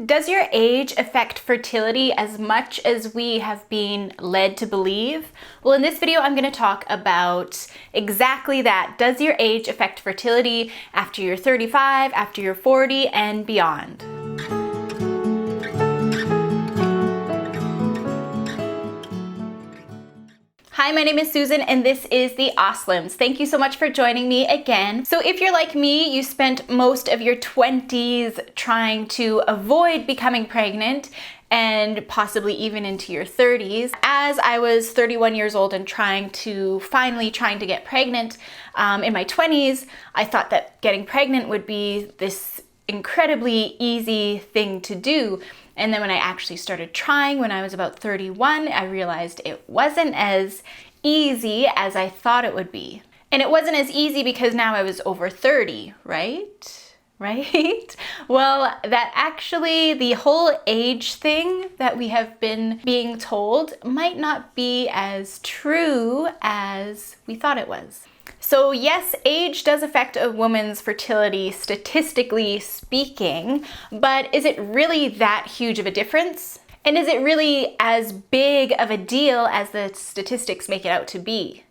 Does your age affect fertility as much as we have been led to believe? Well, in this video, I'm going to talk about exactly that. Does your age affect fertility after you're 35, after you're 40, and beyond? Hi, my name is Susan and this is the Oslims. Thank you so much for joining me again. So if you're like me, you spent most of your 20s trying to avoid becoming pregnant and possibly even into your 30s. As I was 31 years old and trying to get pregnant in my 20s, I thought that getting pregnant would be this incredibly easy thing to do. And then when I actually started trying when I was about 31, I realized it wasn't as easy as I thought it would be. And it wasn't as easy because now I was over 30, right? Right? Well, that actually, the whole age thing that we have been being told might not be as true as we thought it was. So yes, age does affect a woman's fertility, statistically speaking, but is it really that huge of a difference? And is it really as big of a deal as the statistics make it out to be?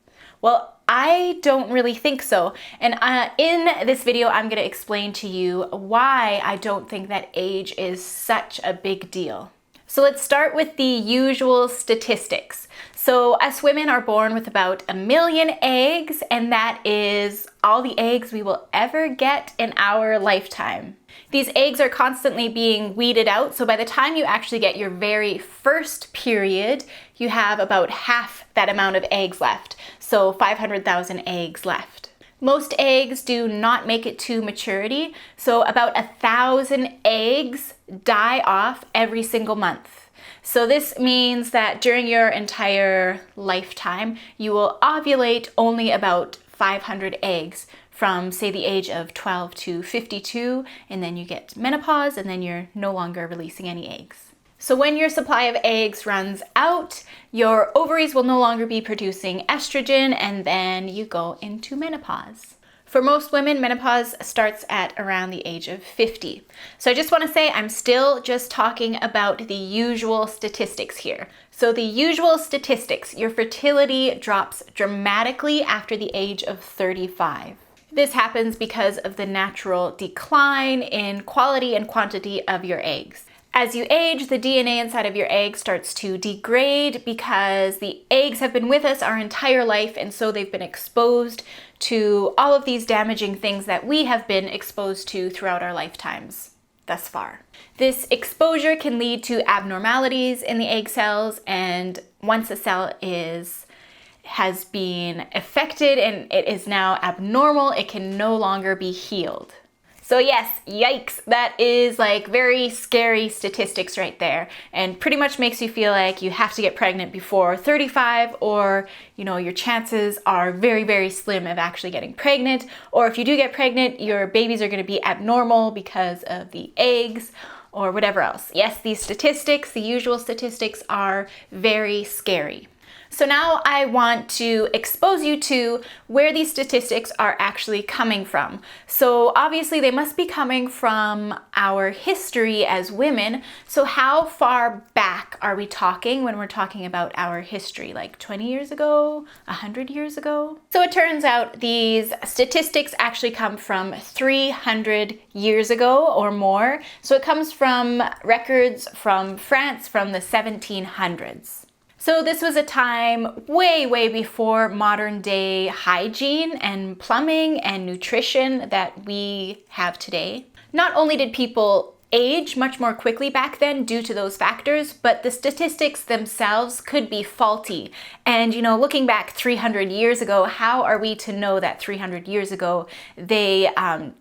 Well, I don't really think so. And in this video, I'm going to explain to you why I don't think that age is such a big deal. So let's start with the usual statistics. So us women are born with about 1 million eggs, and that is all the eggs we will ever get in our lifetime. These eggs are constantly being weeded out, so by the time you actually get your very first period, you have about half that amount of eggs left, so 500,000 eggs left. Most eggs do not make it to maturity, so about 1,000 eggs die off every single month. So this means that during your entire lifetime, you will ovulate only about 500 eggs from, say, the age of 12 to 52, and then you get menopause, and then you're no longer releasing any eggs. So when your supply of eggs runs out, your ovaries will no longer be producing estrogen, and then you go into menopause. For most women, menopause starts at around the age of 50. So I just want to say I'm still just talking about the usual statistics here. So the usual statistics, your fertility drops dramatically after the age of 35. This happens because of the natural decline in quality and quantity of your eggs. As you age, the DNA inside of your egg starts to degrade because the eggs have been with us our entire life, and so they've been exposed to all of these damaging things that we have been exposed to throughout our lifetimes thus far. This exposure can lead to abnormalities in the egg cells, and once a cell has been affected and it is now abnormal, it can no longer be healed. So yes, yikes, that is like very scary statistics right there, and pretty much makes you feel like you have to get pregnant before 35, or your chances are very, very slim of actually getting pregnant, or if you do get pregnant, your babies are going to be abnormal because of the eggs or whatever else. Yes, these statistics, the usual statistics, are very scary. So now I want to expose you to where these statistics are actually coming from. So obviously they must be coming from our history as women. So how far back are we talking when we're talking about our history? Like 20 years ago? 100 years ago? So it turns out these statistics actually come from 300 years ago or more. So it comes from records from France from the 1700s. So this was a time way, way before modern day hygiene and plumbing and nutrition that we have today. Not only did people age much more quickly back then due to those factors, but the statistics themselves could be faulty. And looking back 300 years ago, how are we to know that 300 years ago they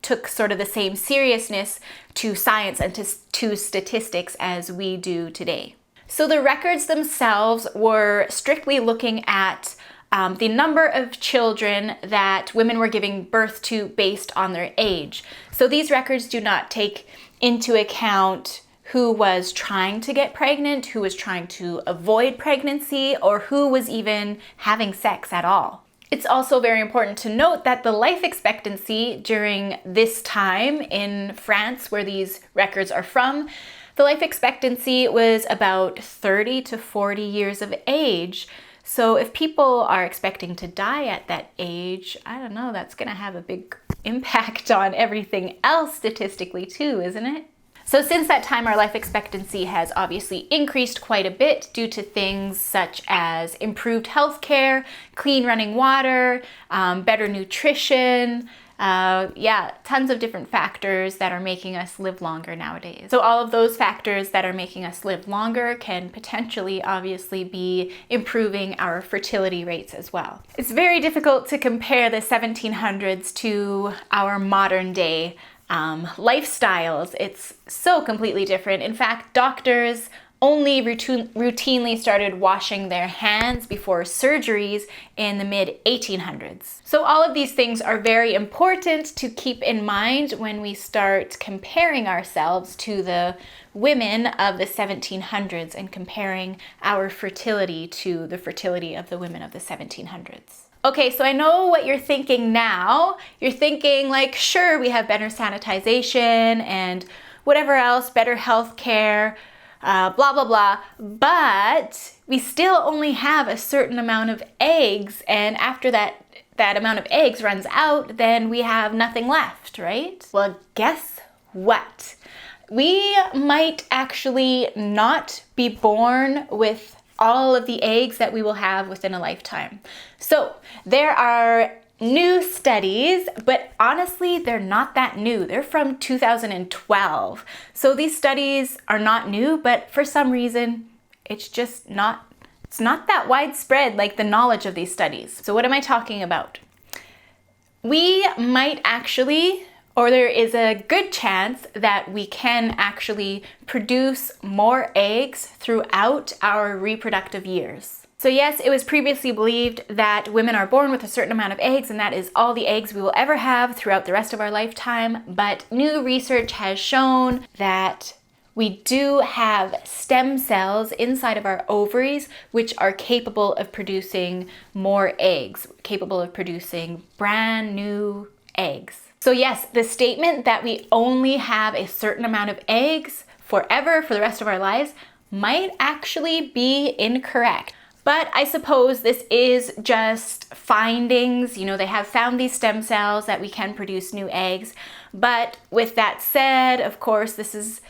took sort of the same seriousness to science and to statistics as we do today? So the records themselves were strictly looking at the number of children that women were giving birth to based on their age. So these records do not take into account who was trying to get pregnant, who was trying to avoid pregnancy, or who was even having sex at all. It's also very important to note that the life expectancy during this time in France, where these records are from, The life expectancy was about 30 to 40 years of age. So if people are expecting to die at that age, I don't know, that's going to have a big impact on everything else statistically too, isn't it? So since that time, our life expectancy has obviously increased quite a bit due to things such as improved healthcare, clean running water, better nutrition, tons of different factors that are making us live longer nowadays. So all of those factors that are making us live longer can potentially obviously be improving our fertility rates as well. It's very difficult to compare the 1700s to our modern day lifestyles. It's so completely different. In fact, doctors only routinely started washing their hands before surgeries in the mid-1800s. So all of these things are very important to keep in mind when we start comparing ourselves to the women of the 1700s and comparing our fertility to the fertility of the women of the 1700s. Okay, so I know what you're thinking now. You're thinking like, sure, we have better sanitization and whatever else, better healthcare, blah, blah, blah, but we still only have a certain amount of eggs, and after that amount of eggs runs out, then we have nothing left, right? Well, guess what? We might actually not be born with all of the eggs that we will have within a lifetime. So there are new studies, but honestly, they're not that new. They're from 2012. So these studies are not new, but for some reason, it's not that widespread, like the knowledge of these studies. So what am I talking about? We might actually, or there is a good chance that we can actually produce more eggs throughout our reproductive years. So yes, it was previously believed that women are born with a certain amount of eggs and that is all the eggs we will ever have throughout the rest of our lifetime. But new research has shown that we do have stem cells inside of our ovaries which are capable of producing more eggs, capable of producing brand new eggs. So yes, the statement that we only have a certain amount of eggs forever for the rest of our lives might actually be incorrect. But I suppose this is just findings. You know, they have found these stem cells that we can produce new eggs. But with that said, of course, this is,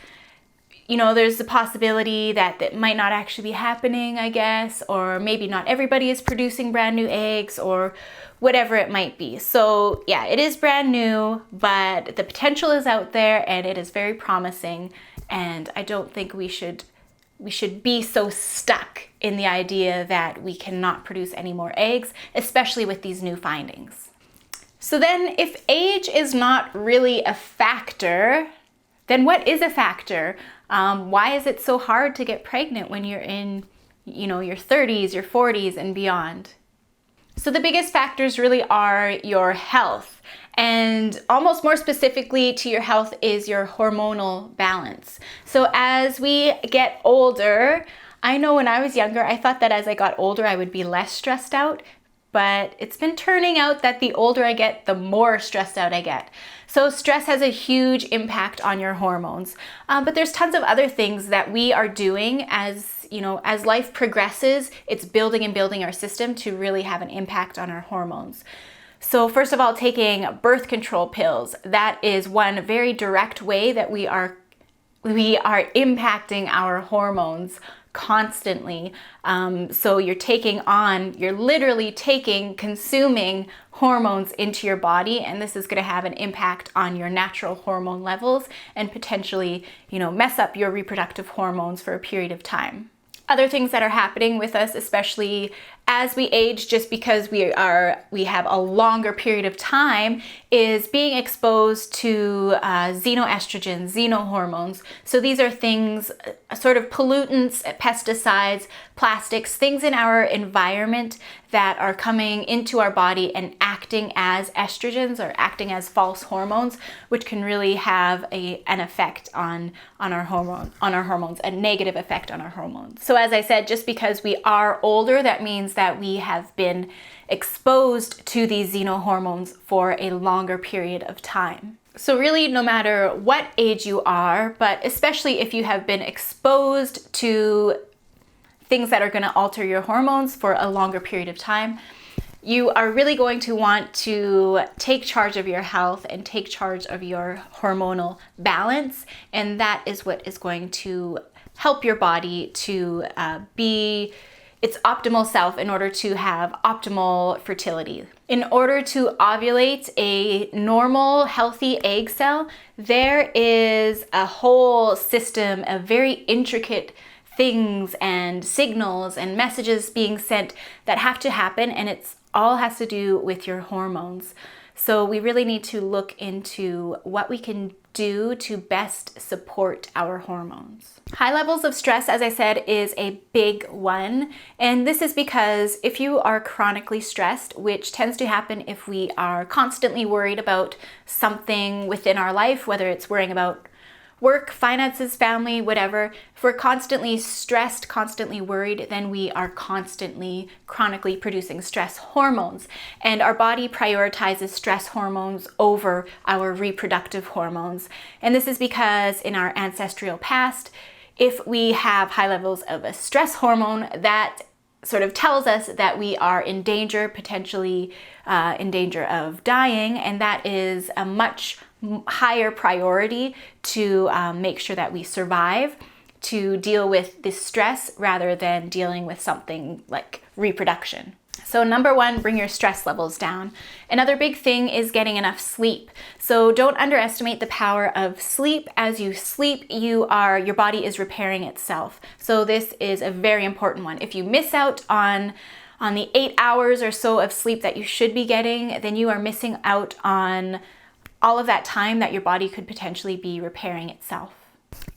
you know, there's a possibility that that might not actually be happening, I guess, or maybe not everybody is producing brand new eggs or whatever it might be. So yeah, it is brand new, but the potential is out there and it is very promising. And I don't think we should be so stuck in the idea that we cannot produce any more eggs, especially with these new findings. So then if age is not really a factor, then what is a factor? Why is it so hard to get pregnant when you're in, you know, your 30s, your 40s and beyond? So the biggest factors really are your health, and almost more specifically to your health is your hormonal balance. So as we get older, I know when I was younger, I thought that as I got older, I would be less stressed out, but it's been turning out that the older I get, the more stressed out I get. So stress has a huge impact on your hormones, but there's tons of other things that we are doing as, you know, as life progresses. It's building and building our system to really have an impact on our hormones. So first of all, taking birth control pills, that is one very direct way that we are impacting our hormones constantly. So you're literally consuming hormones into your body, and this is going to have an impact on your natural hormone levels and potentially, you know, mess up your reproductive hormones for a period of time. Other things that are happening with us, especially as we age, just because we have a longer period of time, is being exposed to xenoestrogens, xenohormones. So these are things, sort of pollutants, pesticides, plastics, things in our environment that are coming into our body and acting as estrogens or acting as false hormones, which can really have an effect on our hormones, a negative effect on our hormones. So as I said, just because we are older, that means means that we have been exposed to these xenohormones for a longer period of time. So really, no matter what age you are, but especially if you have been exposed to things that are going to alter your hormones for a longer period of time, you are really going to want to take charge of your health and take charge of your hormonal balance. And that is what is going to help your body to be its optimal self in order to have optimal fertility. In order to ovulate a normal, healthy egg cell, there is a whole system of very intricate things and signals and messages being sent that have to happen, and it's all has to do with your hormones. So we really need to look into what we can do to best support our hormones. High levels of stress, as I said, is a big one. And this is because if you are chronically stressed, which tends to happen if we are constantly worried about something within our life, whether it's worrying about work, finances, family, whatever, if we're constantly stressed, constantly worried, then we are constantly chronically producing stress hormones. And our body prioritizes stress hormones over our reproductive hormones. And this is because in our ancestral past, if we have high levels of a stress hormone, that sort of tells us that we are in danger, potentially in danger of dying, and that is a much higher priority to make sure that we survive, to deal with this stress rather than dealing with something like reproduction. So number one, bring your stress levels down. Another big thing is getting enough sleep. So don't underestimate the power of sleep. As you sleep, your body is repairing itself. So this is a very important one. If you miss out on the 8 hours or so of sleep that you should be getting, then you are missing out on all of that time that your body could potentially be repairing itself.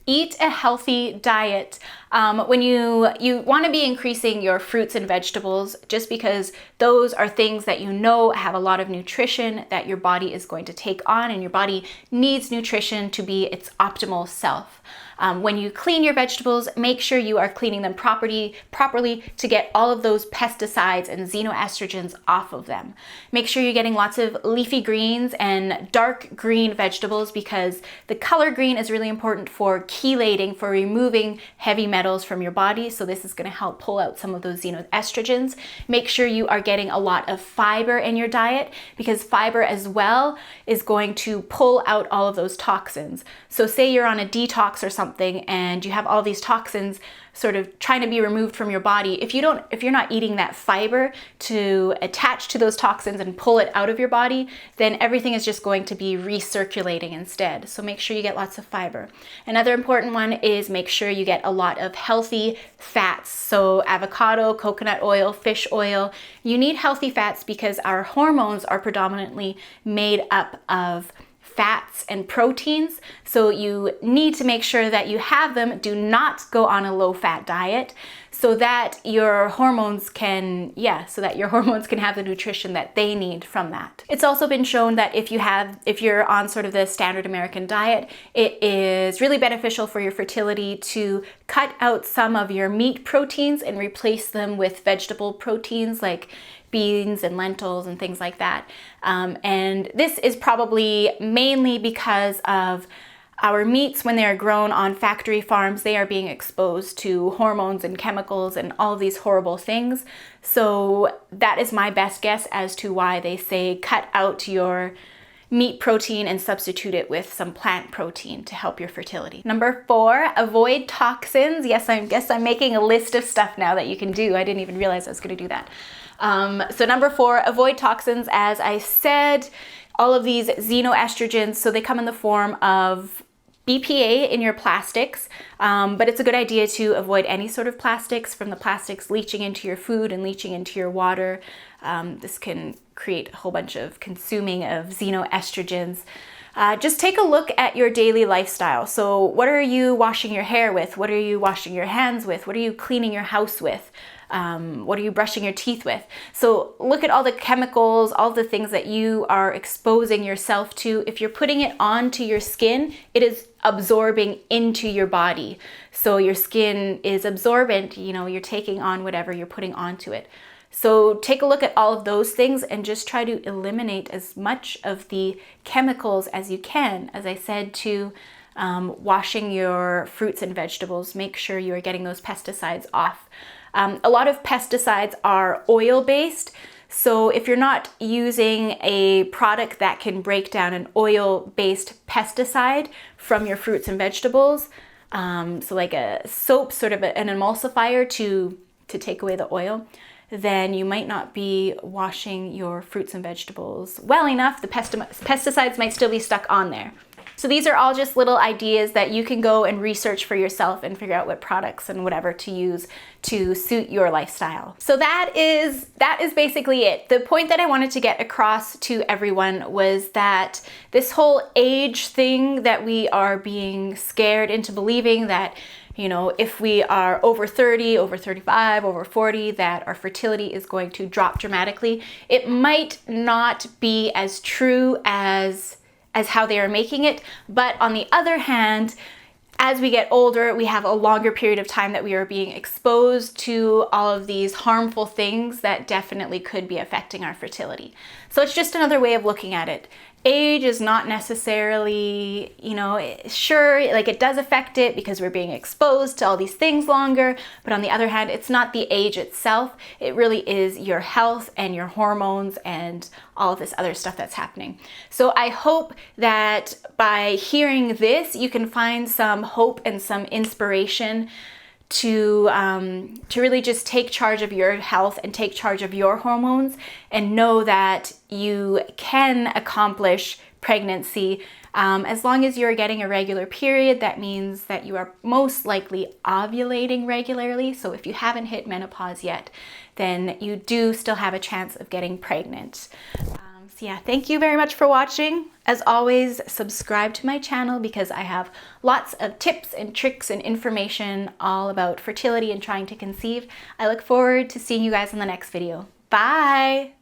Eat a healthy diet. When you want to be increasing your fruits and vegetables, just because those are things that you know have a lot of nutrition that your body is going to take on, and your body needs nutrition to be its optimal self. When you clean your vegetables, make sure you are cleaning them properly to get all of those pesticides and xenoestrogens off of them. Make sure you're getting lots of leafy greens and dark green vegetables, because the color green is really important for chelating, for removing heavy metals from your body. So this is going to help pull out some of those xenoestrogens. Make sure you are getting a lot of fiber in your diet, because fiber as well is going to pull out all of those toxins. So say you're on a detox or something and you have all these toxins sort of trying to be removed from your body. If you're not eating that fiber to attach to those toxins and pull it out of your body, then everything is just going to be recirculating instead. So make sure you get lots of fiber. Another important one is make sure you get a lot of healthy fats. So avocado, coconut oil, fish oil. You need healthy fats because our hormones are predominantly made up of fats and proteins. So you need to make sure that you have them. Do not go on a low-fat diet so that your hormones can have the nutrition that they need from that. It's also been shown that if you're on sort of the standard American diet, it is really beneficial for your fertility to cut out some of your meat proteins and replace them with vegetable proteins like beans and lentils and things like that. And this is probably mainly because of our meats, when they are grown on factory farms, they are being exposed to hormones and chemicals and all these horrible things. So that is my best guess as to why they say cut out your meat protein and substitute it with some plant protein to help your fertility. Number 4, avoid toxins. Yes, I guess I'm making a list of stuff now that you can do. I didn't even realize I was going to do that. So number 4, avoid toxins. As I said, all of these xenoestrogens, so they come in the form of BPA in your plastics, but it's a good idea to avoid any sort of plastics, from the plastics leaching into your food and leaching into your water. This can create a whole bunch of consuming of xenoestrogens. Just take a look at your daily lifestyle. So what are you washing your hair with? What are you washing your hands with? What are you cleaning your house with? What are you brushing your teeth with? So look at all the chemicals, all the things that you are exposing yourself to. If you're putting it onto your skin, it is absorbing into your body. So your skin is absorbent, you're taking on whatever you're putting onto it. So take a look at all of those things and just try to eliminate as much of the chemicals as you can. As I said, to washing your fruits and vegetables, make sure you are getting those pesticides off. A lot of pesticides are oil-based, so if you're not using a product that can break down an oil-based pesticide from your fruits and vegetables, so like a soap, sort of an emulsifier to take away the oil, then you might not be washing your fruits and vegetables well enough. The pesticides might still be stuck on there. So these are all just little ideas that you can go and research for yourself and figure out what products and whatever to use to suit your lifestyle. So that is basically it. The point that I wanted to get across to everyone was that this whole age thing that we are being scared into believing that, you know, if we are over 30, over 35, over 40, that our fertility is going to drop dramatically. It might not be as true as how they are making it. But on the other hand, as we get older, we have a longer period of time that we are being exposed to all of these harmful things that definitely could be affecting our fertility. So it's just another way of looking at it. Age is not necessarily, you know, sure, like it does affect it because we're being exposed to all these things longer, but on the other hand, it's not the age itself. It really is your health and your hormones and all of this other stuff that's happening. So I hope that by hearing this, you can find some hope and some inspiration to really just take charge of your health and take charge of your hormones and know that you can accomplish pregnancy as long as you're getting a regular period. That means that you are most likely ovulating regularly. So if you haven't hit menopause yet, then you do still have a chance of getting pregnant. So yeah, thank you very much for watching. As always, subscribe to my channel because I have lots of tips and tricks and information all about fertility and trying to conceive. I look forward to seeing you guys in the next video. Bye!